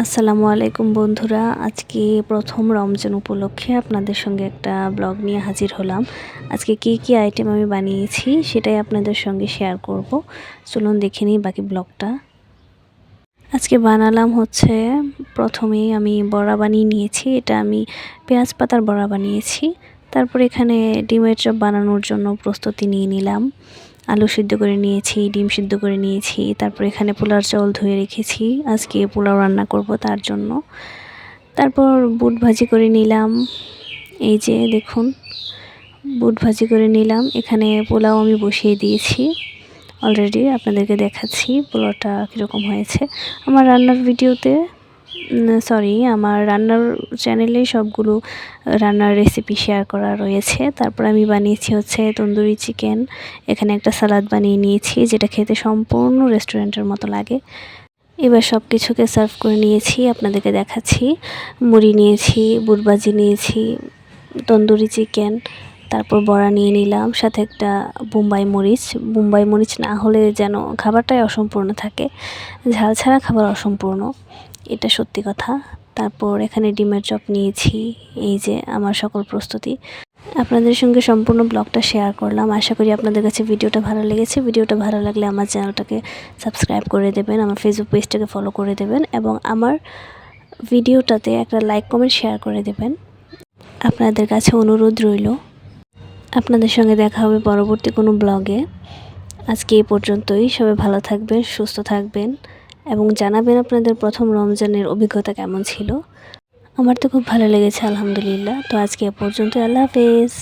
আসসালামু আলাইকুম বন্ধুরা, আজকে প্রথম রমজান উপলক্ষে আপনাদের সঙ্গে একটা ব্লগ নিয়ে হাজির হলাম। আজকে কি আইটেম আমি বানিয়েছি সেটাই আপনাদের সঙ্গে শেয়ার করব। চলুন দেখে নিই বাকি ব্লগটা। আজকে বানালাম হচ্ছে, প্রথমেই আমি বড়া বানিয়ে নিয়েছি। এটা আমি পেঁয়াজ পাতার বড়া বানিয়েছি। তারপর এখানে ডিমের চপ বানানোর জন্য প্রস্তুতি নিয়ে নিলাম। আলু সিদ্ধ করে নিয়েছি, ডিম সিদ্ধ করে নিয়েছি। তারপর এখানে পোলার চাউল ধুয়ে রেখেছি, আজকে পোলাও রান্না করব তার জন্য। তারপর বুট ভাজি করে নিলাম। এই যে দেখুন, বুট ভাজি করে নিলাম। এখানে পোলাও আমি বসিয়ে দিয়েছি অলরেডি, আপনাদেরকে দেখাচ্ছি পোলাওটা কীরকম হয়েছে। আমার রান্নার ভিডিওতে আমার রান্নার চ্যানেলে সবগুলো রান্নার রেসিপি শেয়ার করা রয়েছে। তারপর আমি বানিয়েছি হচ্ছে তন্দুরি চিকেন। এখানে একটা সালাদ বানিয়ে নিয়েছি, যেটা খেতে সম্পূর্ণ রেস্টুরেন্টের মতো লাগে। এবার সব কিছুকে সার্ভ করে নিয়েছি, আপনাদেরকে দেখাচ্ছি। মুড়ি নিয়েছি, বুট ভাজি নিয়েছি, তন্দুরি চিকেন, তারপর বড়া নিয়ে নিলাম, সাথে একটা বোম্বাই মরিচ না হলে যেন খাবারটাই অসম্পূর্ণ থাকে। ঝাল ছাড়া খাবার অসম্পূর্ণ, এটা সত্যি কথা। তারপর এখানে ডিমের চপ নিয়েছি। এই যে আমার সকল প্রস্তুতি আপনাদের সঙ্গে সম্পূর্ণ ব্লগটা শেয়ার করলাম। আশা করি আপনাদের কাছে ভিডিওটা ভালো লেগেছে। ভিডিওটা ভালো লাগলে আমার চ্যানেলটাকে সাবস্ক্রাইব করে দেবেন, আমার ফেসবুক পেজটাকে ফলো করে দেবেন এবং আমার ভিডিওটাতে একটা লাইক কমেন্ট শেয়ার করে দেবেন। আপনাদের কাছে অনুরোধ রইল। আপনাদের সঙ্গে দেখা হবে পরবর্তী কোনো ব্লগে। আজকে এই পর্যন্তই। সবাই ভালো থাকবেন, সুস্থ থাকবেন এবং জানাবেন আপনাদের প্রথম রমজানের অভিজ্ঞতা কেমন ছিল। আমার তো খুব ভালো লেগেছে আলহামদুলিল্লাহ। তো আজকে এ পর্যন্ত, আল্লাহ হাফেজ।